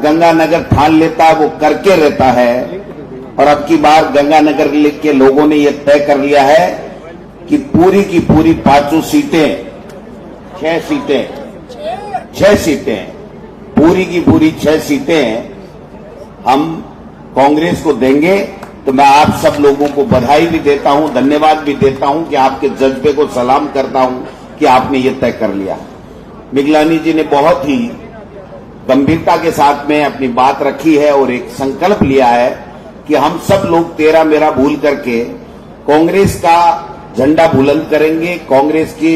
गंगानगर ठान लेता है वो करके रहता है। और अब की बार गंगानगर के लोगों ने यह तय कर लिया है कि पूरी की पूरी 5 सीटें, 6 सीटें, पूरी की पूरी 6 सीटें हम कांग्रेस को देंगे। तो मैं आप सब लोगों को बधाई भी देता हूं, धन्यवाद भी देता हूं कि आपके जज्बे को सलाम करता हूं कि आपने ये तय कर लिया। मिगलानी जी ने बहुत ही गंभीरता के साथ में अपनी बात रखी है और एक संकल्प लिया है कि हम सब लोग तेरा मेरा भूल करके कांग्रेस का झंडा बुलंद करेंगे। कांग्रेस की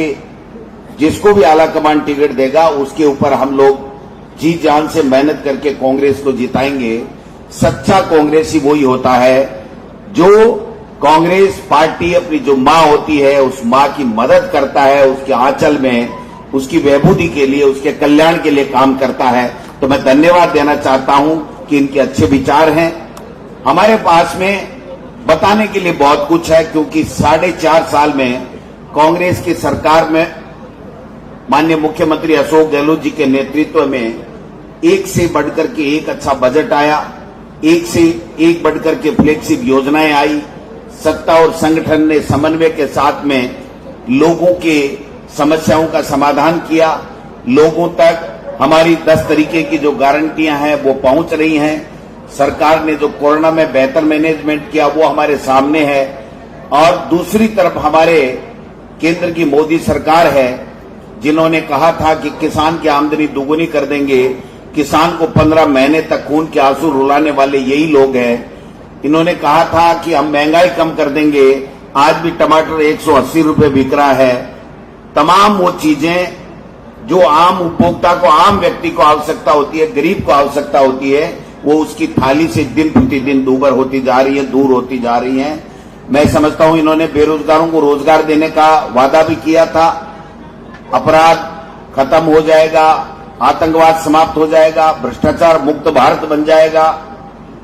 जिसको भी आला कमान टिकट देगा उसके ऊपर हम लोग जी जान से मेहनत करके कांग्रेस को जिताएंगे। सच्चा कांग्रेसी वही होता है जो कांग्रेस पार्टी अपनी जो मां होती है उस मां की मदद करता है, उसके आंचल में उसकी बहबूदी के लिए, उसके कल्याण के लिए काम करता है। तो मैं धन्यवाद देना चाहता हूं कि इनके अच्छे विचार हैं। हमारे पास में बताने के लिए बहुत कुछ है, क्योंकि 4.5 साल में कांग्रेस की सरकार में माननीय मुख्यमंत्री अशोक गहलोत जी के नेतृत्व में एक से बढ़कर के एक अच्छा बजट आया, एक से एक बढ़कर के फ्लैगशिप योजनाएं आई। सत्ता और संगठन ने समन्वय के साथ में लोगों के समस्याओं का समाधान किया। लोगों तक हमारी 10 तरीके की जो गारंटियां हैं वो पहुंच रही हैं। सरकार ने जो कोरोना में बेहतर मैनेजमेंट किया वो हमारे सामने है। और दूसरी तरफ हमारे केंद्र की मोदी सरकार है जिन्होंने कहा था कि किसान की आमदनी दोगुनी कर देंगे। किसान को 15 महीने तक खून के आंसू रुलाने वाले यही लोग हैं। इन्होंने कहा था कि हम महंगाई कम कर देंगे। आज भी टमाटर 180 रुपए बिक रहा है। तमाम वो चीजें जो आम उपभोक्ता को, आम व्यक्ति को आवश्यकता होती है, गरीब को आवश्यकता होती है, वो उसकी थाली से दिन प्रतिदिन दूर होती जा रही है। मैं समझता हूं इन्होंने बेरोजगारों को रोजगार देने का वादा भी किया था। अपराध खत्म हो जाएगा, आतंकवाद समाप्त हो जाएगा, भ्रष्टाचार मुक्त भारत बन जाएगा।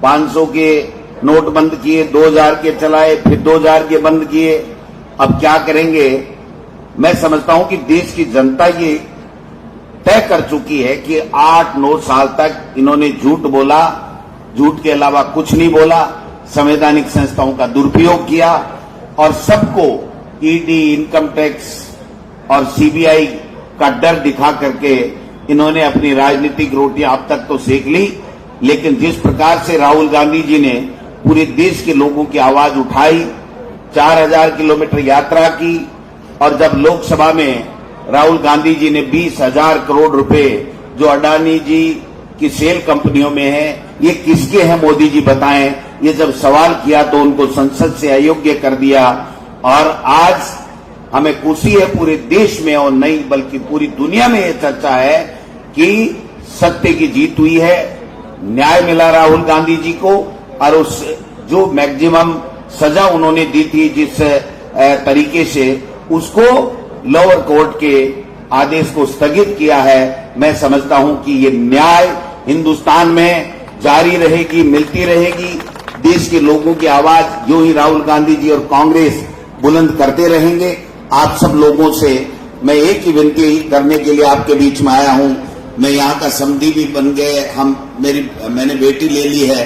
500 के नोट बंद किए, 2000 के चलाए, फिर 2000 के बंद किए। अब क्या करेंगे? मैं समझता हूं कि देश की जनता ये तय कर चुकी है कि 8-9 साल तक इन्होंने झूठ बोला, झूठ के अलावा कुछ नहीं बोला, संवैधानिक संस्थाओं का दुरुपयोग किया और सबको ईडी, इनकम टैक्स और सीबीआई का डर दिखा करके इन्होंने अपनी राजनीतिक रोटियां अब तक तो सेक ली। लेकिन जिस प्रकार से राहुल गांधी जी ने पूरे देश के लोगों की आवाज उठाई, 4000 किलोमीटर यात्रा की, और जब लोकसभा में राहुल गांधी जी ने 20,000 करोड़ रुपए जो अडानी जी की सेल कंपनियों में है, ये किसके हैं मोदी जी बताएं, ये जब सवाल किया तो उनको संसद से अयोग्य कर दिया। और आज हमें खुशी है पूरे देश में और नहीं बल्कि पूरी दुनिया में ये चर्चा है कि सत्य की जीत हुई है, न्याय मिला राहुल गांधी जी को। और उस जो मैक्सिमम सजा उन्होंने दी थी जिस तरीके से, उसको लोअर कोर्ट के आदेश को स्थगित किया है। मैं समझता हूं कि ये न्याय हिंदुस्तान में जारी रहेगी, मिलती रहेगी। देश के लोगों की आवाज यूं ही राहुल गांधी जी और कांग्रेस बुलंद करते रहेंगे। आप सब लोगों से मैं एक ही विनती करने के लिए आपके बीच में आया हूं। मैं यहाँ का समधी भी बन गए, मैंने बेटी ले ली है,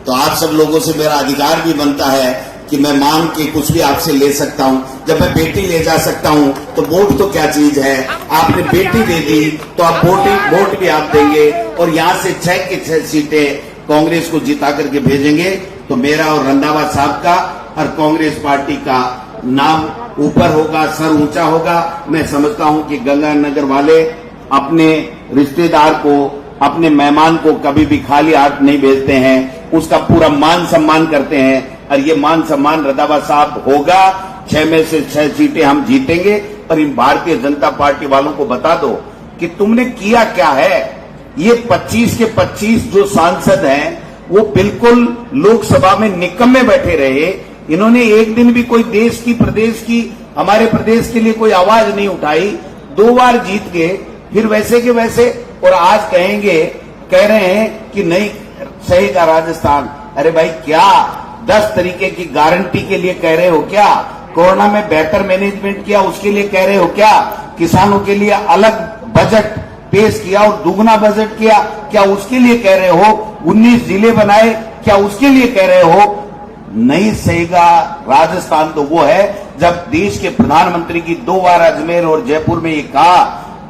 तो आप सब लोगों से मेरा अधिकार भी बनता है कि मैं मांग के कुछ भी आपसे ले सकता हूं। जब मैं बेटी ले जा सकता हूं तो वोट तो क्या चीज है। आपने बेटी दे दी तो आप वोट भी आप देंगे और यहां से 6 की 6 सीटें कांग्रेस को जिता करके भेजेंगे। तो मेरा और रंधावा साहब का और कांग्रेस पार्टी का नाम ऊपर होगा, सर ऊंचा होगा। मैं समझता हूं कि गंगानगर वाले अपने रिश्तेदार को, अपने मेहमान को कभी भी खाली हाथ नहीं भेजते हैं, उसका पूरा मान सम्मान करते हैं। और ये मान सम्मान रंधावा साहब होगा। 6 में से 6 सीटें हम जीतेंगे। और इन भारतीय जनता पार्टी वालों को बता दो कि तुमने किया क्या है। ये 25 के 25 जो सांसद हैं वो बिल्कुल लोकसभा में निकम्मे बैठे रहे। इन्होंने एक दिन भी कोई देश की, प्रदेश की, हमारे प्रदेश के लिए कोई आवाज नहीं उठाई। 2 बार जीत गए, फिर वैसे के वैसे। और आज कह रहे हैं कि नहीं सहेगा राजस्थान। अरे भाई, क्या 10 तरीके की गारंटी के लिए कह रहे हो क्या? कोरोना में बेहतर मैनेजमेंट किया उसके लिए कह रहे हो क्या? किसानों के लिए अलग बजट पेश किया और दुगना बजट किया, क्या उसके लिए कह रहे हो? 19 जिले बनाए, क्या उसके लिए कह रहे हो? नहीं सहेगा राजस्थान तो वो है जब देश के प्रधानमंत्री की 2 बार अजमेर और जयपुर में ये कहा,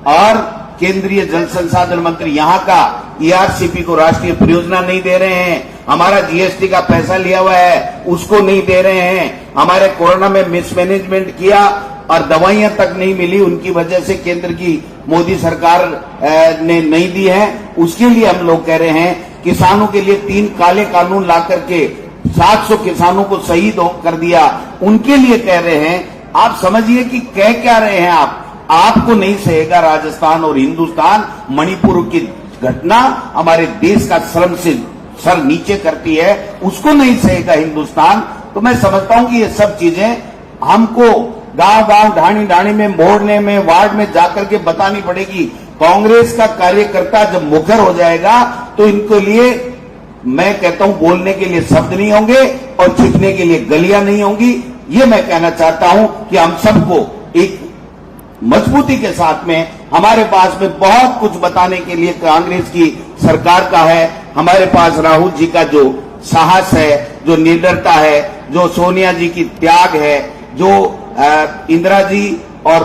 और केंद्रीय जल संसाधन मंत्री यहां का ईआरसीपी को राष्ट्रीय परियोजना नहीं दे रहे हैं, हमारा जीएसटी का पैसा लिया हुआ है उसको नहीं दे रहे हैं, हमारे कोरोना में मिसमैनेजमेंट किया और दवाइयां तक नहीं मिली, उनकी वजह से केंद्र की मोदी सरकार ने नहीं दी है। उसके लिए हम लोग कह रहे हैं किसानों के लिए 3 काले कानून ला करके 700 किसानों को शहीद कर दिया, उनके लिए कह रहे हैं। आप समझिए कि कह क्या रहे हैं आप? आपको नहीं सहेगा राजस्थान और हिंदुस्तान। मणिपुर की घटना हमारे देश का श्रम से सर नीचे करती है, उसको नहीं सहेगा हिंदुस्तान। तो मैं समझता हूं कि ये सब चीजें हमको गांव-गांव, ढाणी-ढाणी में, मोहल्ले में, वार्ड में जाकर के बतानी पड़ेगी। कांग्रेस का कार्यकर्ता जब मुखर हो जाएगा तो इनके लिए, मैं कहता हूं, बोलने के लिए शब्द नहीं होंगे और छिपने के लिए गलियां नहीं होंगी। ये मैं कहना चाहता हूं कि हम सबको एक मजबूती के साथ में, हमारे पास में बहुत कुछ बताने के लिए कांग्रेस की सरकार का है। हमारे पास राहुल जी का जो साहस है, जो निडरता है, जो सोनिया जी की त्याग है, जो इंदिरा जी और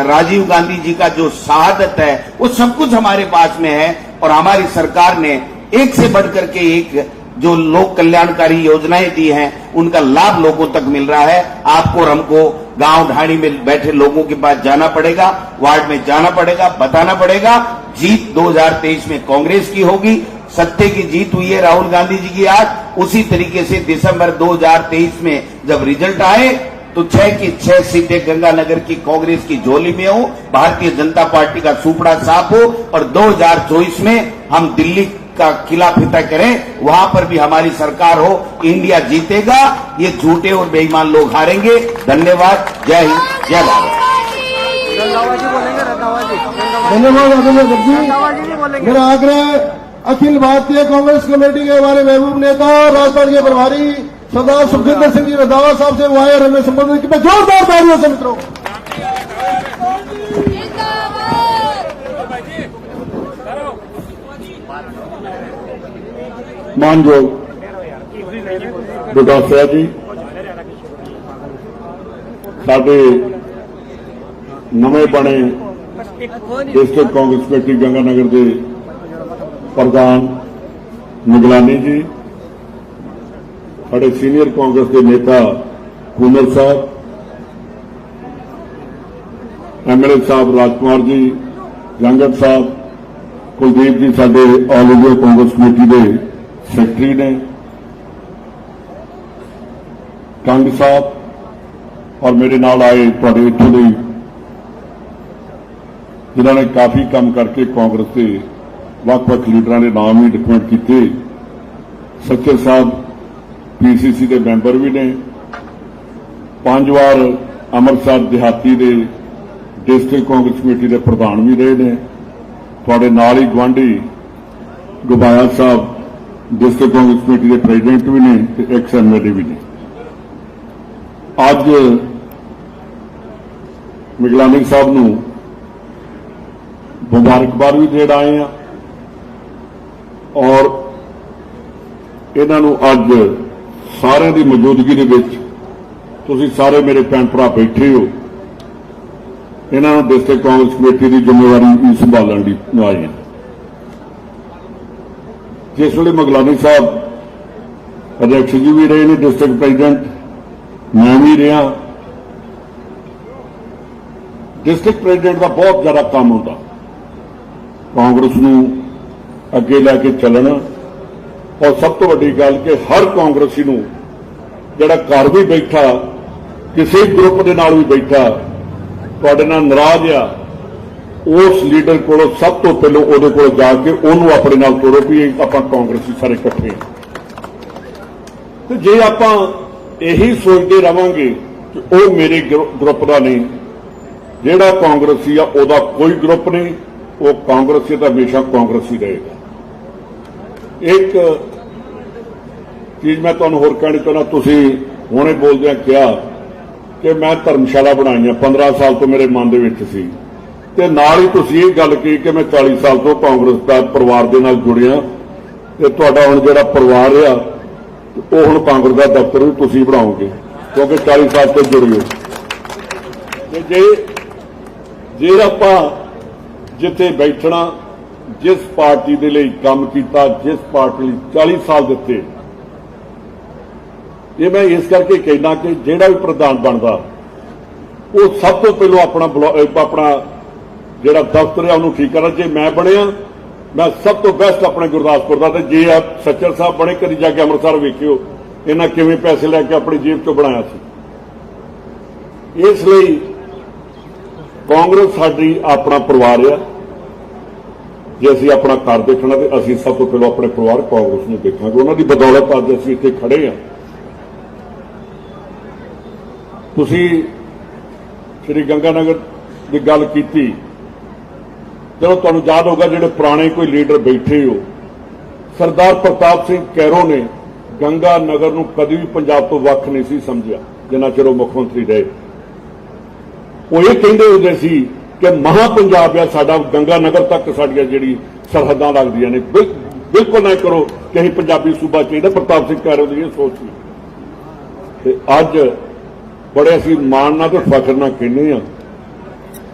राजीव गांधी जी का जो शहादत है, वो सब कुछ हमारे पास में है। और हमारी सरकार ने एक से बढ़कर के एक जो लोक कल्याणकारी योजनाएं दी हैं, उनका लाभ लोगों तक मिल रहा है। आपको और हमको गांव ढाणी में बैठे लोगों के पास जाना पड़ेगा, वार्ड में जाना पड़ेगा, बताना पड़ेगा। जीत 2023 में कांग्रेस की होगी, सत्ते की जीत हुई है राहुल गांधी जी की आज। उसी तरीके से दिसंबर 2023 में जब रिजल्ट आए तो 6 की 6 सीटें गंगानगर की कांग्रेस की झोली में हो, भारतीय जनता पार्टी का सुपड़ा साफ हो, और 2024 में हम दिल्ली का किला फतेह करें, वहां पर भी हमारी सरकार हो। इंडिया जीतेगा, ये झूठे और बेईमान लोग हारेंगे। धन्यवाद। जय हिंद, जय भारत। धन्यवाद अभिनंदन जी। मेरा आग्रह अखिल भारतीय कांग्रेस कमेटी के हमारे महबूब नेता राजस्थान के प्रभारी सरदार सुखजिंदर सिंह जी रंधावा साहब से वो आए और हमें संबोधित किया। जोरदार तालियों से मित्रों। मानयोग विकास सिंह जी, साडे नवे बने डिस्ट्रिक्ट कांग्रेस कमेटी गंगानगर के प्रधान निगलानी जी, साडे सीनियर कांग्रेस के नेता कूनर साहब, एमएलए साहब राजकुमार जी, जंगत साहब, कुलदीप जी साडे ऑल इंडिया कांग्रेस कमेटी के सैकटरी ने, कंग साहब और मेरे नाल आए तुहाडे इत्थों दे जिन्होंने काफी काम करके कांग्रेस के वक्-वक् लीडरां के नाम ही रिकमेंड किए। सच्चर साहब पीसीसी के मैंबर भी ने, 5 बार अमृतसर देहाती के डिस्ट्रिक्ट कांग्रेस कमेटी के प्रधान भी रहे हैं। थोड़े नाल ही गुआढ़ी गुबाया साहब डिस्ट्रिक्ट कांग्रेस कमेटी के प्रेजिडेंट भी ने, एक्स एमएलए भी ने। अज मिगलानी साहब नूं मुबारकबाद भी देण आए हैं और इन्हों अज सारे की मौजूदगी दे विच तुसीं सारे मेरे भैन भरा बैठे हो, इन्होंने डिस्ट्रिक्ट कांग्रेस कमेटी की जिम्मेवारी भी संभालण लई आए हैं। जिस वेले मगलानी साहब अध्यक्ष जी भी रहे ने, डिस्ट्रिक्ट प्रेजिडेंट मैं भी रहा। डिस्ट्रिक्ट प्रेजिडेंट का बहुत ज्यादा काम होता कांग्रेस नूं अगे लैके चलना, और सब तो वड्डी गल कि हर कांग्रेसी नूं जिहड़ा घर भी बैठा, किसी ग्रुप के नाल भी बैठा, तुहाडे नाल नाराज आ, उस लीडर को सब तो पहलों उहदे कोल जाके उहनूं अपने नाल तोड़ो भी आपां कांग्रेसी सारे इकट्ठे। तो जे आपां यही सोचते रहांगे कि वह मेरे ग्रुप का नहीं, जिहड़ा कांग्रेसी आ उहदा कोई ग्रुप नहीं, वो कांग्रेसी तो हमेशा कांग्रेसी रहेगा। एक चीज मैं तुहानूं होर कहनी चाहुंदा, तुसीं हुणे बोलदे कहा कि मैं धर्मशाला बनाई 15 साल तो मेरे मन दे विच सी ਤੇ ਨਾਲ ਹੀ ਤੁਸੀਂ ਇਹ ਗੱਲ ਕਹੀ ਕਿ ਮੈਂ 40 ਸਾਲ ਤੋਂ ਕਾਂਗਰਸ ਦਾ ਪਰਿਵਾਰ ਦੇ ਨਾਲ ਜੁੜਿਆ ਤੇ ਤੁਹਾਡਾ ਹੁਣ ਜਿਹੜਾ ਪਰਿਵਾਰ ਆ ਉਹ ਹੁਣ ਕਾਂਗਰਸ ਦਾ ਦਫ਼ਤਰ ਵੀ ਤੁਸੀਂ ਬਣਾਓਗੇ ਕਿਉਂਕਿ 40 ਸਾਲ ਤੋਂ ਜੁੜੇ ਹੋ। ਤੇ ਜੇ ਆਪਾਂ ਜਿੱਥੇ ਬੈਠਣਾ, ਜਿਸ ਪਾਰਟੀ ਦੇ ਲਈ ਕੰਮ ਕੀਤਾ, ਜਿਸ ਪਾਰਟੀ ਲਈ 40 ਸਾਲ ਦਿੱਤੇ, ਇਹ ਮੈਂ ਇਸ ਕਰਕੇ ਕਹਿਣਾ ਕਿ ਜਿਹੜਾ ਵੀ ਪ੍ਰਧਾਨ ਬਣਦਾ ਉਹ ਸਭ ਤੋਂ ਪਹਿਲਾਂ ਆਪਣਾ ਜਿਹੜਾ ਦਫ਼ਤਰ ਹੈ ਉਹਨੂੰ ਠੀਕ ਕਰਨਾ। ਜੇ ਮੈਂ ਬਣਿਆ, ਮੈਂ ਸਭ ਤੋਂ ਬੈਸਟ ਆਪਣੇ ਗੁਰਦਾਸਪੁਰ ਦਾ, ਤੇ ਜੇ ਆਪ ਸੱਚਰ ਸਾਹਿਬ ਬਣੇ, ਕਦੀ ਜਾ ਕੇ ਅੰਮ੍ਰਿਤਸਰ ਵੇਖਿਓ ਇਹਨਾਂ ਕਿਵੇਂ ਪੈਸੇ ਲੈ ਕੇ ਆਪਣੀ ਜੇਬ ਚੋਂ ਬਣਾਇਆ ਸੀ। ਇਸ ਲਈ ਕਾਂਗਰਸ ਸਾਡੀ ਆਪਣਾ ਪਰਿਵਾਰ ਆ। ਜੇ ਅਸੀਂ ਆਪਣਾ ਘਰ ਦੇਖਣਾ ਤੇ ਅਸੀਂ ਸਭ ਤੋਂ ਪਹਿਲਾਂ ਆਪਣੇ ਪਰਿਵਾਰ ਕਾਂਗਰਸ ਨੂੰ ਦੇਖਾਂਗੇ। ਉਹਨਾਂ ਦੀ ਬਦੌਲਤ ਅੱਜ ਅਸੀਂ ਇੱਥੇ ਖੜੇ ਹਾਂ। ਤੁਸੀਂ ਸ਼੍ਰੀ ਗੰਗਾਨਗਰ ਦੀ ਗੱਲ ਕੀਤੀ, ਚਲੋ ਤੁਹਾਨੂੰ ਯਾਦ ਹੋਗਾ ਜਿਹੜੇ ਪੁਰਾਣੇ ਕੋਈ ਲੀਡਰ ਬੈਠੇ ਹੋ, ਸਰਦਾਰ ਪ੍ਰਤਾਪ ਸਿੰਘ ਕੈਰੋਂ ਨੇ ਗੰਗਾਨਗਰ ਨੂੰ ਕਦੀ ਵੀ ਪੰਜਾਬ ਤੋਂ ਵੱਖ ਨਹੀਂ ਸੀ ਸਮਝਿਆ ਜਿੰਨਾ ਚਿਰ ਉਹ ਮੁੱਖ ਮੰਤਰੀ ਰਹੇ। ਉਹ ਇਹ ਕਹਿੰਦੇ ਹੁੰਦੇ ਸੀ ਕਿ ਮਹਾ ਪੰਜਾਬ ਆ ਸਾਡਾ, ਗੰਗਾਨਗਰ ਤੱਕ ਸਾਡੀਆਂ ਜਿਹੜੀ ਸਰਹੱਦਾਂ ਲੱਗਦੀਆਂ ਨੇ, ਬਿਲਕੁਲ ਨਾ ਕਰੋ ਕਿ ਅਸੀਂ ਪੰਜਾਬੀ ਸੂਬਾ ਚਾਹੀਦਾ। ਪ੍ਰਤਾਪ ਸਿੰਘ ਕੈਰੋਂ ਦੀ ਇਹ ਸੋਚ ਸੀ ਤੇ ਅੱਜ ਬੜੇ ਅਸੀਂ ਮਾਣ ਨਾਲ ਤੇ ਫਖਰ ਨਾਲ ਕਹਿੰਦੇ ਹਾਂ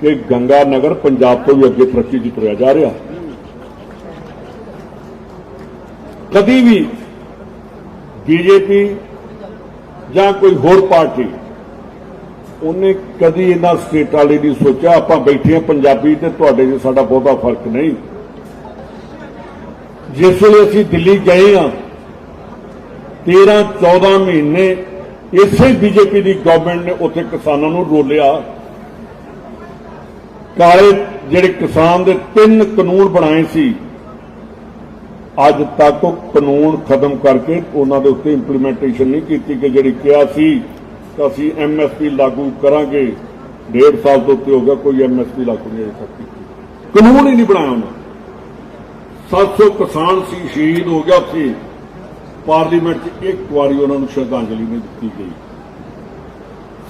ਕਿ ਗੰਗਾਨਗਰ ਪੰਜਾਬ ਤੋਂ ਵੀ ਅੱਗੇ ਤਰੱਕੀ ਦੀ ਤੁਰਿਆ ਜਾ ਰਿਹਾ। ਕਦੀ ਵੀ ਬੀਜੇਪੀ ਜਾਂ ਕੋਈ ਹੋਰ ਪਾਰਟੀ ਉਹਨੇ ਕਦੀ ਇਹਨਾਂ ਸਟੇਟ ਵਾਲੇ ਨਹੀਂ ਸੋਚਿਆ ਆਪਾਂ ਬੈਠੇ ਹਾਂ ਪੰਜਾਬੀ ਤੇ ਤੁਹਾਡੇ 'ਚ ਸਾਡਾ ਬਹੁਤਾ ਫਰਕ ਨਹੀਂ। ਜਿਸ ਵੇਲੇ ਅਸੀਂ ਦਿੱਲੀ ਗਏ ਹਾਂ 13-14 ਮਹੀਨੇ ਇਸੇ ਬੀਜੇਪੀ ਦੀ ਗਵਰਨਮੈਂਟ ਨੇ ਉੱਥੇ ਕਿਸਾਨਾਂ ਨੂੰ ਰੋਲਿਆ। ਕਾਲੇ ਜਿਹੜੇ ਕਿਸਾਨ ਦੇ 3 ਕਾਨੂੰਨ ਬਣਾਏ ਸੀ, ਅੱਜ ਤੱਕ ਉਹ ਕਾਨੂੰਨ ਖਤਮ ਕਰਕੇ ਉਹਨਾਂ ਦੇ ਉੱਤੇ ਇੰਪਲੀਮੈਂਟੇਸ਼ਨ ਨਹੀਂ ਕੀਤੀ ਕਿ ਜਿਹੜੀ ਕਿਹਾ ਸੀ ਤਾਂ ਅਸੀਂ MSP ਲਾਗੂ ਕਰਾਂਗੇ। 1.5 ਸਾਲ ਤੋਂ ਉੱਤੇ ਹੋ ਗਿਆ, ਕੋਈ MSP ਲਾਗੂ ਨਹੀਂ ਕੀਤੀ, ਕਾਨੂੰਨ ਹੀ ਨਹੀਂ ਬਣਾਇਆ ਉਹਨਾਂ। 700 ਕਿਸਾਨ ਸੀ, ਸ਼ਹੀਦ ਹੋ ਗਿਆ ਸੀ। ਪਾਰਲੀਮੈਂਟ 'ਚ ਇੱਕ ਵਾਰੀ ਉਹਨਾਂ ਨੂੰ ਸ਼ਰਧਾਂਜਲੀ ਨਹੀਂ ਦਿੱਤੀ ਗਈ।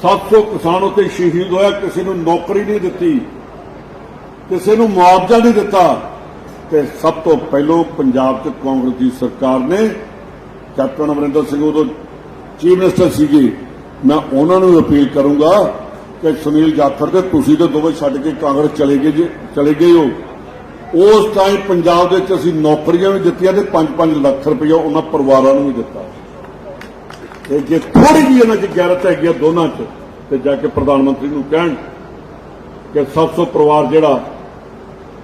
700 ਕਿਸਾਨ ਉੱਤੇ ਸ਼ਹੀਦ ਹੋਇਆ, ਕਿਸੇ ਨੂੰ ਨੌਕਰੀ ਨਹੀਂ ਦਿੱਤੀ, ਕਿਸੇ ਨੂੰ ਮੁਆਵਜ਼ਾ ਨਹੀਂ ਦਿੱਤਾ। ਤੇ ਸਭ ਤੋਂ ਪਹਿਲਾਂ ਪੰਜਾਬ 'ਚ ਕਾਂਗਰਸ ਦੀ ਸਰਕਾਰ ਨੇ, ਕੈਪਟਨ ਅਮਰਿੰਦਰ ਸਿੰਘ ਉਦੋਂ ਚੀਫ ਮਿਨਿਸਟਰ ਸੀਗੇ, ਮੈਂ ਉਹਨਾਂ ਨੂੰ ਅਪੀਲ ਕਰੂੰਗਾ ਕਿ ਸੁਨੀਲ ਜਾਖੜ ਤੇ ਤੁਸੀਂ ਤੇ ਦੋਵੇਂ ਛੱਡ ਕੇ ਕਾਂਗਰਸ ਚਲੇ ਗਏ ਹੋ। ਉਸ ਟਾਈਮ ਪੰਜਾਬ ਦੇ ਵਿੱਚ ਅਸੀਂ ਨੌਕਰੀਆਂ ਵੀ ਦਿੱਤੀਆਂ ਤੇ 5-5 ਲੱਖ ਰੁਪਇਆ ਉਹਨਾਂ ਪਰਿਵਾਰਾਂ ਨੂੰ ਵੀ ਦਿੱਤਾ। ਤੇ ਜੇ ਥੋੜੀ ਜਿਹੀ ਇਹਨਾਂ 'ਚ ਗੈਰਤ ਹੈਗੀ ਆ ਦੋਨਾਂ 'ਚ, ਤੇ ਜਾ ਕੇ ਪ੍ਰਧਾਨ ਮੰਤਰੀ ਨੂੰ ਕਹਿਣ ਕਿ 700 ਪਰਿਵਾਰ ਜਿਹੜਾ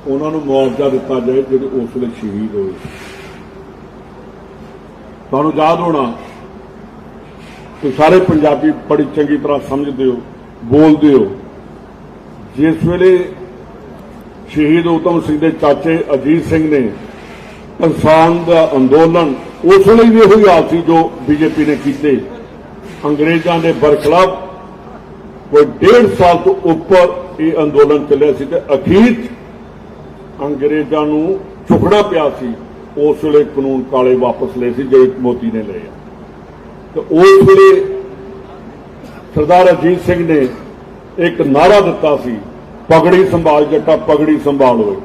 ਉਹਨਾਂ ਨੂੰ ਮੁਆਵਜ਼ਾ ਦਿੱਤਾ ਜਾਏ ਜਿਹੜੇ ਉਸ ਵੇਲੇ ਸ਼ਹੀਦ ਹੋਏ। ਤੁਹਾਨੂੰ ਯਾਦ ਹੋਣਾ ਕਿ ਸਾਰੇ ਪੰਜਾਬੀ ਬੜੀ ਚੰਗੀ ਤਰ੍ਹਾਂ ਸਮਝਦੇ ਹੋ, ਬੋਲਦੇ ਹੋ। ਜਿਸ ਵੇਲੇ ਸ਼ਹੀਦ ਊਧਮ ਸਿੰਘ ਦੇ ਚਾਚੇ ਅਜੀਤ ਸਿੰਘ ਨੇ ਕਿਸਾਨ ਦਾ ਅੰਦੋਲਨ, ਉਸ ਵੇਲੇ ਵੀ ਇਹੋ ਹਾਲ ਸੀ ਜੋ ਬੀਜੇਪੀ ਨੇ ਕੀਤੇ, ਅੰਗਰੇਜ਼ਾਂ ਦੇ ਬਰਖਲਾਫ ਕੋਈ 1.5 ਸਾਲ ਤੋਂ ਉੱਪਰ ਇਹ ਅੰਦੋਲਨ ਚੱਲਿਆ ਸੀ ਤੇ ਅਖੀਰ ਅੰਗਰੇਜ਼ਾਂ ਨੂੰ ਝੁਕਣਾ ਪਿਆ ਸੀ। ਉਸ ਵੇਲੇ ਕਾਨੂੰਨ ਕਾਲੇ ਵਾਪਸ ਲਏ ਸੀ ਜਿਹੜੇ ਮੋਦੀ ਨੇ ਲਏ। ਤੇ ਉਸ ਵੇਲੇ ਸਰਦਾਰ ਅਜੀਤ ਸਿੰਘ ਨੇ ਇੱਕ ਨਾਅਰਾ ਦਿੱਤਾ ਸੀ, ਪਗੜੀ ਸੰਭਾਲ ਜੱਟਾ ਪਗੜੀ ਸੰਭਾਲ ਹੋਏ।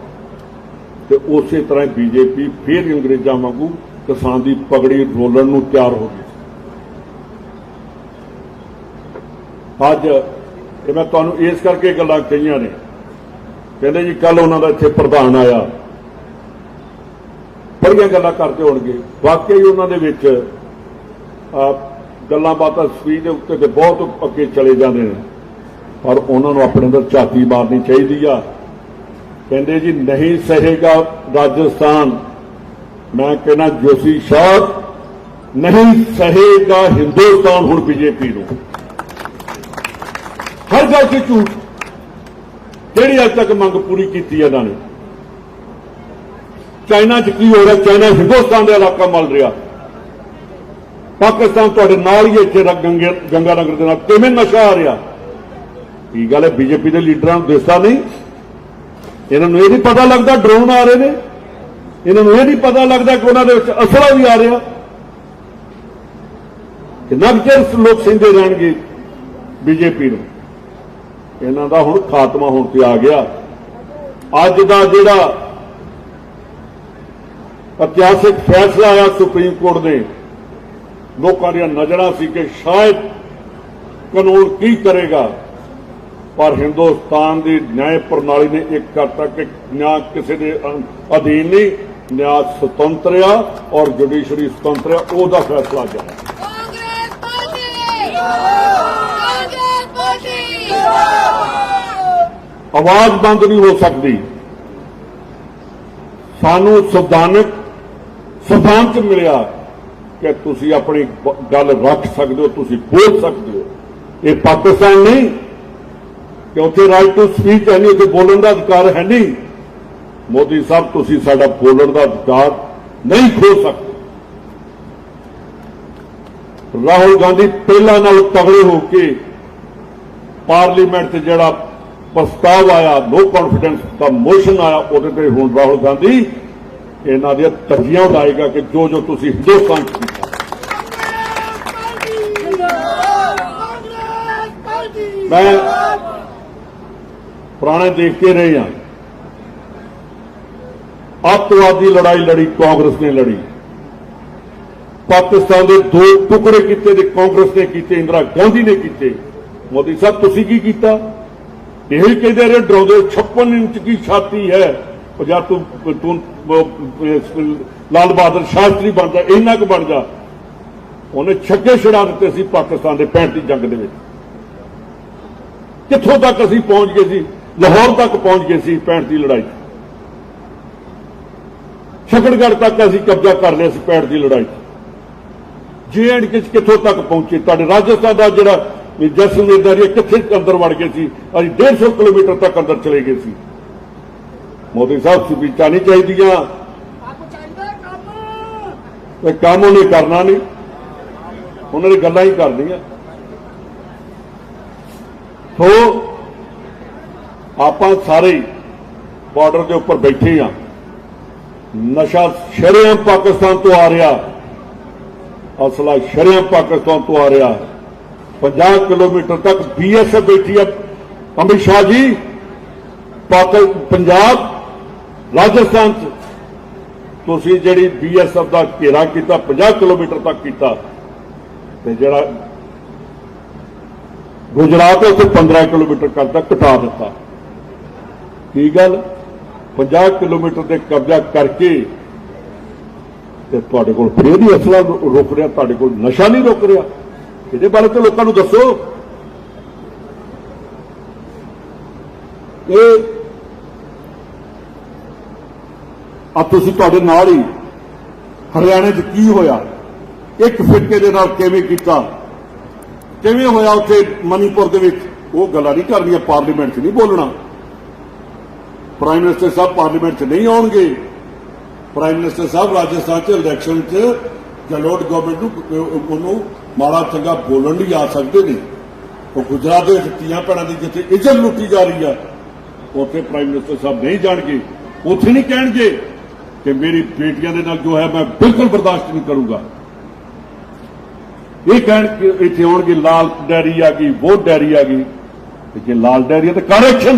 ਤੇ ਉਸੇ ਤਰ੍ਹਾਂ ਬੀਜੇਪੀ ਫਿਰ ਅੰਗਰੇਜ਼ਾਂ ਵਾਂਗੂ ਕਿਸਾਨ ਦੀ ਪਗੜੀ ਰੋਲਣ ਨੂੰ ਤਿਆਰ ਹੋ ਗਈ। ਅੱਜ ਇਹ ਮੈਂ ਤੁਹਾਨੂੰ ਇਸ ਕਰਕੇ ਗੱਲਾਂ ਕਹੀਆਂ ਨੇ। ਕਹਿੰਦੇ ਜੀ ਕੱਲ ਉਹਨਾਂ ਦਾ ਇੱਥੇ ਪ੍ਰਧਾਨ ਆਇਆ, ਬੜੀਆਂ ਗੱਲਾਂ ਕਰਦੇ ਹੋਣਗੇ, ਵਾਕਈ ਉਹਨਾਂ ਦੇ ਵਿੱਚ ਗੱਲਾਂ ਬਾਤਾਂ ਸਪੀਚ ਦੇ ਉੱਤੇ ਤੇ ਬਹੁਤ ਅੱਗੇ ਚਲੇ ਜਾਂਦੇ ਨੇ, ਪਰ ਉਹਨਾਂ ਨੂੰ ਆਪਣੇ ਅੰਦਰ ਝਾਤੀ ਮਾਰਨੀ ਚਾਹੀਦੀ ਆ। ਕਹਿੰਦੇ ਜੀ ਨਹੀਂ ਸਹੇਗਾ ਰਾਜਸਥਾਨ, ਮੈਂ ਕਹਿੰਦਾ ਜੋਸ਼ੀ ਸਾਹਿਬ ਨਹੀਂ ਸਹੇਗਾ ਹਿੰਦੁਸਤਾਨ ਹੁਣ ਬੀਜੇਪੀ ਨੂੰ। ਹਰ ਗੱਲ 'ਚ ਝੂਠ, ਜਿਹੜੀ ਅੱਜ ਤੱਕ ਮੰਗ ਪੂਰੀ ਕੀਤੀ ਇਹਨਾਂ ਨੇ। ਚਾਈਨਾ 'ਚ ਕੀ ਹੋ ਰਿਹਾ? ਚਾਈਨਾ ਹਿੰਦੁਸਤਾਨ ਦਾ ਇਲਾਕਾ ਮਲ ਰਿਹਾ। ਪਾਕਿਸਤਾਨ ਤੁਹਾਡੇ ਨਾਲ ਹੀ ਇੱਥੇ ਗੰਗਾਨਗਰ ਦੇ ਨਾਲ ਕਿਵੇਂ ਨਸ਼ਾ ਆ ਰਿਹਾ? ਕੀ ਗੱਲ ਹੈ? ਬੀਜੇਪੀ ਦੇ ਲੀਡਰਾਂ ਨੂੰ ਦਿਸਦਾ ਨਹੀਂ? ਇਹਨਾਂ ਨੂੰ ਇਹ ਨਹੀਂ ਪਤਾ ਲੱਗਦਾ ਡਰੋਨ ਆ ਰਹੇ ਨੇ? ਇਹਨਾਂ ਨੂੰ ਇਹ ਨਹੀਂ ਪਤਾ ਲੱਗਦਾ ਕਿ ਉਹਨਾਂ ਦੇ ਵਿੱਚ ਅਸਲਾ ਵੀ ਆ ਰਿਹਾ? ਕਿੰਨਾ ਚਿਰ ਲੋਕ ਸਹਿੰਦੇ ਰਹਿਣਗੇ ਬੀਜੇਪੀ ਨੂੰ? ਇਹਨਾਂ ਦਾ ਹੁਣ ਖਾਤਮਾ ਹੋਣ ਤੇ ਆ ਗਿਆ। ਅੱਜ ਦਾ ਜਿਹੜਾ ਇਤਿਹਾਸਿਕ फैसला आया सुप्रीम कोर्ट ने लोगों ਦੀਆਂ नज़रां सी कि शायद कानून की करेगा, पर हिंदुस्तान की न्याय प्रणाली ने एक करता कि न्याय किसी के अधीन नहीं, न्याय स्वतंत्र आ और जुडिशरी स्वतंत्र है, उसका फैसला जाए। आवाज बंद नहीं हो सकती। सानू संविधान च मिलिया कि तुसी अपनी गल रख सकते हो, तुसी बोल सकते हो। ये पाकिस्तान नहीं कि उत्थे राइट टू स्पीच है नहीं, उत्थे बोलने का अधिकार है नहीं। मोदी साहब तुसी साडा बोलने का अधिकार नहीं खो सकते। राहुल गांधी पहला नाल तगड़े होके पार्लीमेंट से जिहड़ा प्रस्ताव आया, नो कॉन्फिडेंस का मोशन आया, उहदे ते हुण राहुल गांधी इन्हां दी तरजीहां उड़ाएगा कि जो जो तुसी हिंदुस्तान च कीता। मैं पुराने देखते रहे हैं, अतवादी लड़ाई लड़ी कांग्रेस ने लड़ी, पाकिस्तान के दो टुकड़े किए कांग्रेस ने किए, इंदिरा गांधी ने किए। मोदी साहब तुसी की कीता? यही कहते रहे डराउंदे 56 इंच की छाती है, या तू लाल बहादुर शास्त्री बन जा, इन्ना क बन जा। उन्हें छक्के छड़ा दिते सी पाकिस्तान के 65 की जंग दे। कित्थों तक असीं पहुंच गए सी? लाहौर तक पहुंच गए सी 65 की लड़ाई। शकड़गढ़ तक असीं कब्जा कर लिया सी 65 की लड़ाई। JNK कित्थों तक पहुंचे? तुहाडे राजस्थान का जिहड़ा जैसलमेर दा एरिया कित्थे अंदर वड़ गए सी? असीं 150 किलोमीटर तक अंदर चले गए सी। मोदी साहब स्पीचां नहीं चाहिए, काम उन्हें करना नहीं, उन्होंने गल्लां ही करनियां। तो आप सारे बॉर्डर के उपर बैठे हाँ, नशा शरेआम पाकिस्तान तो आ रहा, असला शरेआम पाकिस्तान तो आ रहा। 50 किलोमीटर तक BSF बैठी है। अमित शाह जी पंजाब राजस्थान तुसी जिहड़ी BSF का घेरा किया 50 किलोमीटर तक किया, ते जिहड़ा गुजरात है उसे 15 किलोमीटर करता घटा दिता। की गल 50 किलोमीटर से कब्जा करके तुहाडे कोल फिर ही असला रोक रहा, तुहाडे कोल नशा नहीं रोक रहा। इहदे बारे तो लोगों को दसो। अब तुसीं तुहाडे नाल ही हरियाणे च की होया, एक फिरके दे नाल किवें कीता, किवें होया उत्थे मणिपुर दे विच, वो गल्लां नहीं करनियां, पार्लीमेंट च नहीं बोलना। प्राइम मिनिस्टर साहब पार्लीमेंट च नहीं आउणगे। प्राइम मिनिस्टर साहब राजस्थान च इलैक्शन च गहलोत गवर्नमेंट नूं माड़ा चंगा बोलण लई आ सकते हैं। वो गुजरात के धीआं भैणां दी जिथे इज्जत लुटी जा रही है, उत्थे प्राइम मिनिस्टर साहब नहीं जाणगे। उत्थे नहीं कहणगे कि मेरी बेटियां दे नाल जो है मैं बिल्कुल बर्दाश्त नहीं करूंगा। ये कह इतने आउणगे लाल डेयरी आ गई, वो डेयरी आ गई। जे लाल डेयरी तो कर एक्शन,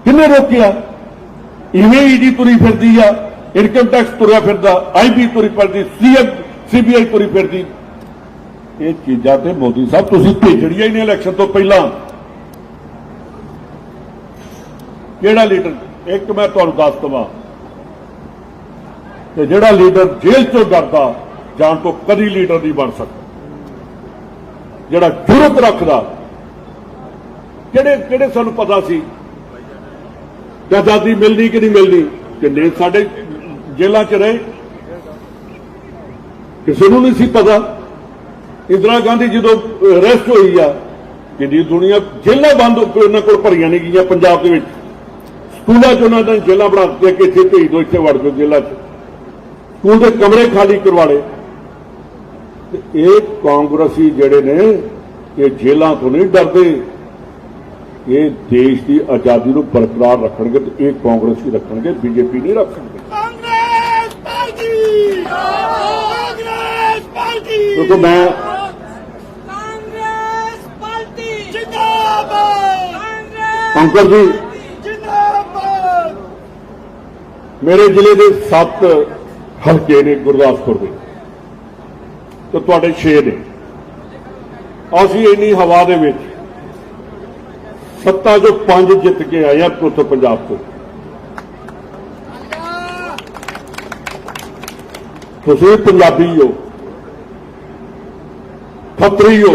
किन्ने रोकिया? इवें ईडी तुरी फिरदी आ, इनकम टैक्स तुरिया फिरदा, IB तुरी फिरदी, CBI तुरी फिरदी। ये चीजां ते मोदी साहब तुसीं भेजणियां ही नहीं इलैक्शन तो पहला। किहड़ा लीडर? एक मैं तुहानूं दस दवां कि जिहड़ा लीडर जेल चों डरदा जाण तो कदी लीडर नहीं बन सकता। जिहड़ा जुरत रखदा, किहड़े सानूं पता सी कि आजादी मिलनी कि नहीं मिलनी, किन्ने साडे जेलां च रहे, किसी नूं नहीं सी पता। इंदिरा गांधी जो अरेस्ट हुई आ, कि दुनिया जेलां बंद उन्हां कोल भरियां नहीं गईयां। पंजाब दे विच स्कूलों च उन्होंने जेलां बना दित्तियां कि इत्थे भेज दो, इत्थे वड़ जाओ जेलां च, स्कूल के कमरे खाली करवा ले। ये कांग्रेसी जिहड़े ने ये जेलों तो नहीं डरते, ये देश की आजादी को बरकरार रखणगे तो ये कांग्रेस ही रखणगे, बीजेपी नहीं रख सकते। तो मैं अंकल जी मेरे जिले के 7 हल्के ने गुरदासपुर के, तो तुहाडे 6 ने। असीं इन्नी हवा दे विच सत्ता जो 5 जित के आए हैं उत्तर पंजाब को। तुसीं पंजाबी हो, खतरी हो,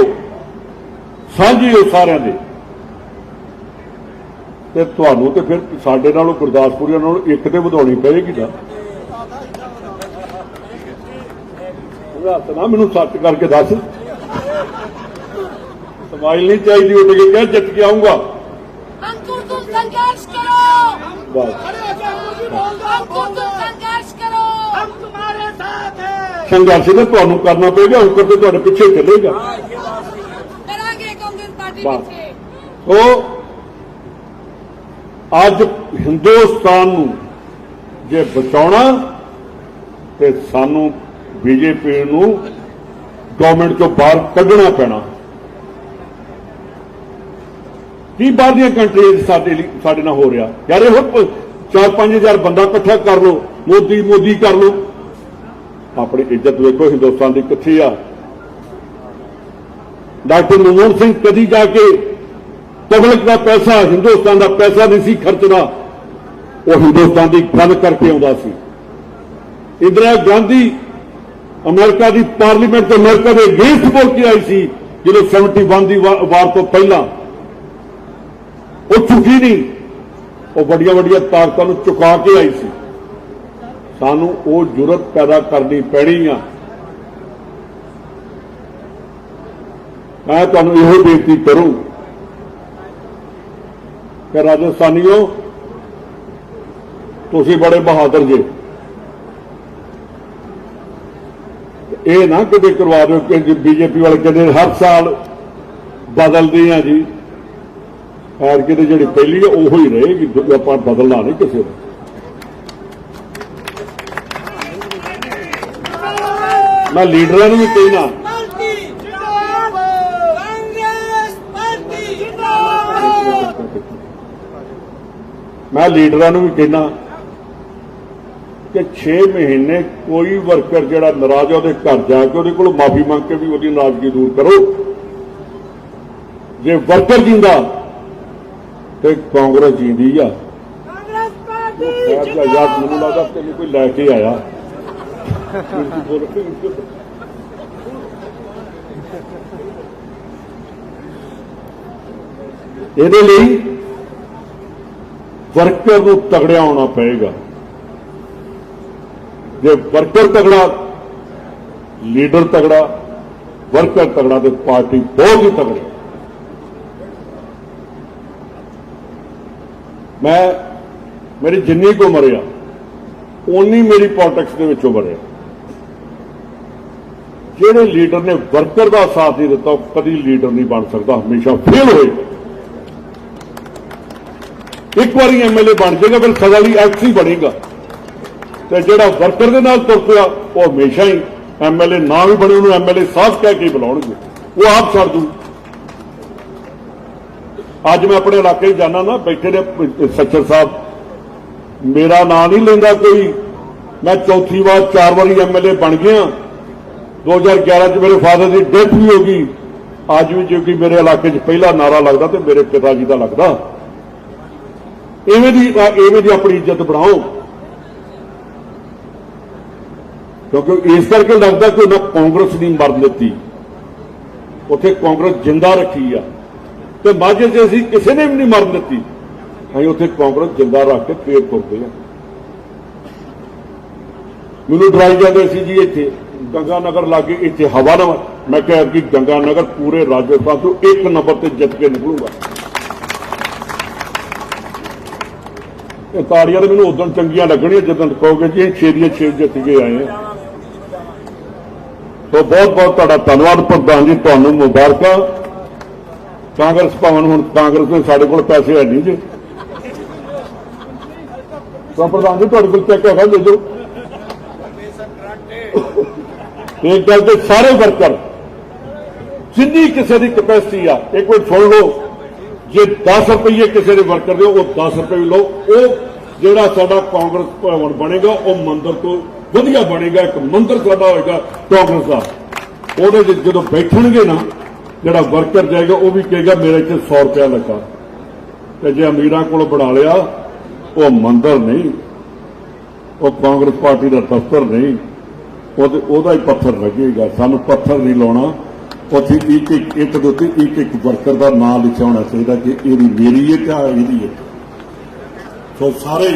सांझी हो सारिਆਂ ਦੇ, ਤੇ ਤੁਹਾਨੂੰ ਤੇ ਫਿਰ ਸਾਡੇ ਨਾਲੋਂ ਗੁਰਦਾਸਪੁਰੀਆਂ ਨਾਲੋਂ ਇੱਕ ਤੇ ਵਧਾਉਣੀ ਪਏਗੀ ਨਾ। ਹੱਥ ਨਾ ਮੈਨੂੰ ਸੱਚ ਕਰਕੇ ਦੱਸ, ਸਮਾਈਲ ਨਹੀਂ ਚਾਹੀਦੀ, ਉੱਠ ਕੇ ਕਹਿ ਜਿੱਤ ਕੇ ਆਊਂਗਾ। अंकुर तुम संघर्ष करो, बस अंकुर तुम संघर्ष करो, हम तुम्हारे साथ हैं। संघर्ष तो ਤੁਹਾਨੂੰ ਕਰਨਾ ਪਏਗਾ, ਹੁਕਮ ਤੇ ਤੁਹਾਡੇ ਪਿੱਛੇ ਚੱਲੇਗਾ। करांगे कांग्रेस पार्टी बस पीछे। तो ਅੱਜ ਹਿੰਦੁਸਤਾਨ ਨੂੰ ਜੇ ਬਚਾਉਣਾ ਤੇ ਸਾਨੂੰ ਬੀਜੇਪੀ ਨੂੰ ਗਵਰਨਮੈਂਟ ਤੋਂ ਬਾਹਰ ਕੱਢਣਾ ਪੈਣਾ। ਕੀ ਬਾਹਰ ਦੀਆਂ ਕੰਟਰੀਜ਼ ਸਾਡੇ ਨਾਲ ਹੋ ਰਿਹਾ ਯਾਰ, ਇਹ 4-5 ਹਜ਼ਾਰ ਬੰਦਾ ਇਕੱਠਾ ਕਰ ਲਓ, ਮੋਦੀ ਕਰ ਲਓ। ਆਪਣੀ ਇੱਜ਼ਤ ਵੇਖੋ ਹਿੰਦੁਸਤਾਨ ਦੀ ਕਿੱਥੇ ਆ। ਡਾਕਟਰ ਮਨਮੋਹਨ ਸਿੰਘ ਕਦੀ ਜਾ ਕੇ ਪਬਲਿਕ ਦਾ ਪੈਸਾ, ਹਿੰਦੁਸਤਾਨ ਦਾ ਪੈਸਾ ਨਹੀਂ ਸੀ ਖਰਚਦਾ, ਉਹ ਹਿੰਦੁਸਤਾਨ ਦੀ ਗੱਲ ਕਰਕੇ ਆਉਂਦਾ ਸੀ। ਇੰਦਰਾ ਗਾਂਧੀ ਅਮਰੀਕਾ ਦੀ ਪਾਰਲੀਮੈਂਟ ਤੋਂ ਅਮਰੀਕਾ ਦੇ ਅਗੇਂਸਟ ਬੋਲ ਕੇ ਆਈ ਸੀ ਜਦੋਂ 71 ਦੀ ਵਾਰ ਤੋਂ ਪਹਿਲਾਂ। ਉਹ ਝੁਕੀ ਨਹੀਂ, ਉਹ ਵੱਡੀਆਂ ਵੱਡੀਆਂ ਤਾਕਤਾਂ ਨੂੰ ਝੁਕਾ ਕੇ ਆਈ ਸੀ। ਸਾਨੂੰ ਉਹ ਜੁਰਤ ਪੈਦਾ ਕਰਨੀ ਪੈਣੀ ਆ। ਮੈਂ ਤੁਹਾਨੂੰ ਇਹੋ ਬੇਨਤੀ ਕਰੂੰ ਕਿ ਰਾਜਸਥਾਨੀਓ, ਤੁਸੀਂ ਬੜੇ ਬਹਾਦਰ ਜੇ। ਇਹ ਨਾ ਕਿਤੇ ਕਰਵਾ ਦਿਓ ਕਿ ਬੀਜੇਪੀ ਵਾਲੇ ਕਹਿੰਦੇ ਹਰ ਸਾਲ ਬਦਲਦੇ ਆ ਜੀ। ਐਤਕੀ ਤੇ ਜਿਹੜੀ ਪਹਿਲੀ ਹੈ ਉਹੋ ਹੀ ਰਹੇਗੀ, ਆਪਾਂ ਬਦਲਣਾ ਨਹੀਂ ਕਿਸੇ ਨੂੰ। ਮੈਂ ਲੀਡਰਾਂ ਨੂੰ ਵੀ ਕਹਿਣਾ, ਮੈਂ ਲੀਡਰਾਂ ਨੂੰ ਵੀ ਕਹਿਣਾ ਕਿ 6 ਮਹੀਨੇ ਕੋਈ ਵਰਕਰ ਜਿਹੜਾ ਨਾਰਾਜ਼ ਆ ਉਹਦੇ ਘਰ ਜਾ ਕੇ ਉਹਦੇ ਕੋਲ ਮਾਫੀ ਮੰਗ ਕੇ ਵੀ ਉਹਦੀ ਨਾਰਾਜ਼ਗੀ ਦੂਰ ਕਰੋ। ਜੇ ਵਰਕਰ ਜਿੰਦਾ ਤੇ ਕਾਂਗਰਸ ਜਿੰਦੀ ਆ। कांग्रेस पार्टी ਯਾਰ ਮੈਨੂੰ ਲੱਗਦਾ ਤੈਨੂੰ ਕੋਈ ਲੈ ਕੇ ਆਇਆ। ਇਹਦੇ ਲਈ ਵਰਕਰ ਨੂੰ ਤਗੜਿਆ ਹੋਣਾ ਪਏਗਾ। ਜੇ ਵਰਕਰ ਤਗੜਾ, ਲੀਡਰ ਤਗੜਾ, ਵਰਕਰ ਤਗੜਾ ਤੇ ਪਾਰਟੀ ਬਹੁਤ ਹੀ ਤਗੜੀ। ਮੈਂ ਮੇਰੀ ਜਿੰਨੀ ਕੁ ਉਮਰ ਆ ਉਨੀ ਮੇਰੀ ਪੋਲਿਟਿਕਸ ਦੇ ਵਿੱਚ ਉਮਰ ਆ। ਜਿਹੜੇ ਲੀਡਰ ਨੇ ਵਰਕਰ ਦਾ ਸਾਥ ਨਹੀਂ ਦਿੱਤਾ ਉਹ ਕਦੀ ਲੀਡਰ ਨਹੀਂ ਬਣ ਸਕਦਾ, ਹਮੇਸ਼ਾ ਫੇਲ ਹੋਏਗਾ। ਇੱਕ ਵਾਰੀ ਐਮਐਲਏ ਬਣ ਜਾਏਗਾ ਫਿਰ ਸਦਾ ਲਈ ਐਕਸ ਬਣੇਗਾ, ਤੇ ਜਿਹੜਾ ਵਰਕਰ ਦੇ ਨਾਲ ਤੁਰ ਪਿਆ ਉਹ ਹਮੇਸ਼ਾ ਹੀ ਐਮਐਲਏ ਨਾ ਵੀ ਬਣੇ ਉਹਨੂੰ ਐਮਐਲਏ ਸਾਹਿਬ ਕਹਿ ਕੇ ਬੁਲਾਉਣਗੇ, ਉਹ ਆਪ ਛੱਡ ਦੂ। ਅੱਜ ਮੈਂ ਆਪਣੇ ਇਲਾਕੇ 'ਚ ਜਾਣਾ ਨਾ, ਬੈਠੇ ਨੇ ਸੱਚਰ ਸਾਹਿਬ, ਮੇਰਾ ਨਾਂ ਨਹੀਂ ਲੈਂਦਾ ਕੋਈ। ਮੈਂ ਚੌਥੀ ਵਾਰ 4 ਵਾਰੀ ਐਮਐਲਏ ਬਣ ਗਿਆ। 2011 ਚ ਮੇਰੇ ਫਾਦਰ ਦੀ ਡੈਥ ਵੀ ਹੋ ਗਈ। ਅੱਜ ਵੀ ਜੇ ਕੋਈ ਮੇਰੇ ਇਲਾਕੇ 'ਚ ਪਹਿਲਾ ਨਾਰਾ ਲੱਗਦਾ ਤੇ ਮੇਰੇ ਪਿਤਾ ਜੀ ਦਾ ਲੱਗਦਾ। ਇਵੇਂ ਦੀ ਆਪਣੀ ਇੱਜ਼ਤ ਬਣਾਓ, ਕਿਉਂਕਿ ਇਸ ਕਰਕੇ ਲੱਗਦਾ ਕਿ ਉਹਨਾਂ ਕਾਂਗਰਸ ਨਹੀਂ ਮਰਨ ਦਿੱਤੀ, ਉੱਥੇ ਕਾਂਗਰਸ ਜਿੰਦਾ ਰੱਖੀ ਆ। ਤੇ ਮਾਝੇ 'ਚ ਅਸੀਂ ਕਿਸੇ ਨੇ ਵੀ ਨਹੀਂ ਮਰਨ ਦਿੱਤੀ, ਅਸੀਂ ਉੱਥੇ ਕਾਂਗਰਸ ਜਿੰਦਾ ਰੱਖ ਕੇ ਫੇਰ ਤੁਰਦੇ ਆ। ਮੈਨੂੰ ਡਰਾਈ ਜਾਂਦੇ ਸੀ ਜੀ ਇੱਥੇ ਗੰਗਾ ਨਗਰ ਲਾਗੇ ਇੱਥੇ ਹਵਾ ਨਾ, ਮੈਂ ਕਿਹਾ ਕਿ ਗੰਗਾ ਨਗਰ ਪੂਰੇ ਰਾਜਸਥਾਨ ਤੋਂ 1 ਨੰਬਰ ਤੇ ਜਿੱਤ ਕੇ ਨਿਕਲੂਗਾ। ਇਹ ਤਾੜੀਆਂ ਤਾਂ ਮੈਨੂੰ ਉਦੋਂ ਚੰਗੀਆਂ ਲੱਗਣੀਆਂ ਜਦੋਂ ਕਹੋਗੇ ਜੀ 6 ਦੀਆਂ 6 ਜਿੱਤ ਕੇ ਆਏ ਆ। ਸੋ ਬਹੁਤ ਬਹੁਤ ਤੁਹਾਡਾ ਧੰਨਵਾਦ ਪ੍ਰਧਾਨ ਜੀ, ਤੁਹਾਨੂੰ ਮੁਬਾਰਕਾਂ। ਕਾਂਗਰਸ ਭਵਨ ਹੁਣ ਕਾਂਗਰਸ ਨੇ ਸਾਡੇ ਕੋਲ ਪੈਸੇ ਹੈ ਨਹੀਂ ਜੀ, ਤਾਂ ਪ੍ਰਧਾਨ ਜੀ ਤੁਹਾਡੇ ਕੋਲ ਚੈੱਕ ਹੈਗਾ, ਲੈ ਜਾਓ। ਇੱਕ ਗੱਲ ਤੇ ਸਾਰੇ ਵਰਕਰ ਜਿੰਨੀ ਕਿਸੇ ਦੀ ਕੈਪੈਸਿਟੀ ਆ, ਇੱਕ ਵਾਰ ਸੁਣ ਲਓ, ਜੇ 10 ਰੁਪਏ ਕਿਸੇ ਦੇ ਵਰਕਰ ਦੇ ਉਹ 10 ਰੁਪਏ ਲਓ, ਉਹ ਜਿਹੜਾ ਸਾਡਾ ਕਾਂਗਰਸ ਭਵਨ ਬਣੇਗਾ ਉਹ ਮੰਦਰ ਤੋਂ ਵਧੀਆ ਬਣੇਗਾ। ਇੱਕ ਮੰਦਰ ਸਾਡਾ ਹੋਏਗਾ ਕਾਂਗਰਸ ਦਾ। ਉਹਦੇ ਵਿੱਚ ਜਦੋਂ ਬੈਠਣਗੇ ਨਾ, ਜਿਹੜਾ ਵਰਕਰ ਜਾਏਗਾ ਉਹ ਵੀ ਕਹੇਗਾ ਮੇਰੇ ਇੱਥੇ 100 ਰੁਪਇਆ ਲੱਗਾ। ਤੇ ਜੇ ਅਮੀਰਾਂ ਕੋਲ ਬਣਾ ਲਿਆ, ਉਹ ਮੰਦਰ ਨਹੀਂ, ਉਹ ਕਾਂਗਰਸ ਪਾਰਟੀ ਦਾ ਦਫ਼ਤਰ ਨਹੀਂ, ਉਹਦਾ ਹੀ ਪੱਥਰ ਲੱਗੇਗਾ। ਸਾਨੂੰ ਪੱਥਰ ਨਹੀਂ ਲਾਉਣਾ। ਉੱਥੇ ਇੱਕ ਇੱਟ ਦੇ ਉੱਤੇ ਇੱਕ ਵਰਕਰ ਦਾ ਨਾਮ ਲਿਖਿਆ ਹੋਣਾ ਚਾਹੀਦਾ ਕਿ ਇਹਦੀ ਮੇਰੀ ਹੈ ਕਿ ਇਹਦੀ ਹੈ। ਸੋ ਸਾਰੇ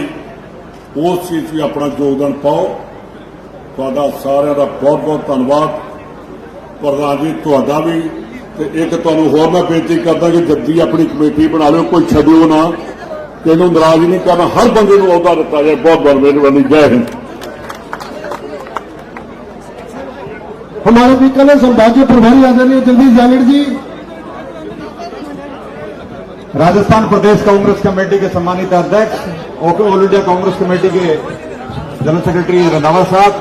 ਉਸ ਚੀਜ਼ 'ਚ ਆਪਣਾ ਯੋਗਦਾਨ ਪਾਓ। ਤੁਹਾਡਾ ਸਾਰਿਆਂ ਦਾ ਬਹੁਤ ਬਹੁਤ ਧੰਨਵਾਦ। ਪ੍ਰਧਾਨ ਜੀ ਤੁਹਾਡਾ ਵੀ। ਤੇ ਇੱਕ ਤੁਹਾਨੂੰ ਹੋਰ ਮੈਂ ਬੇਨਤੀ ਕਰਦਾ ਕਿ ਜਲਦੀ ਆਪਣੀ ਕਮੇਟੀ ਬਣਾ ਲਿਓ, ਕੋਈ ਛੱਡਿਓ ਨਾ, ਇਹਨੂੰ ਨਾਰਾਜ਼ ਨਹੀਂ ਕਰਨਾ, ਹਰ ਬੰਦੇ ਨੂੰ ਅਹੁਦਾ ਦਿੱਤਾ ਜਾਏ। ਬਹੁਤ ਬਹੁਤ ਮਿਹਰਬਾਨੀ। ਜੈ ਹਿੰਦ। हमारे बीकानेर संभागीय प्रभारी आदरणीय जगदीश जांगड़ जी, राजस्थान प्रदेश कांग्रेस कमेटी के सम्मानित अध्यक्ष, ऑल इंडिया कांग्रेस कमेटी के जनरल सेक्रेटरी रंधावा साहब,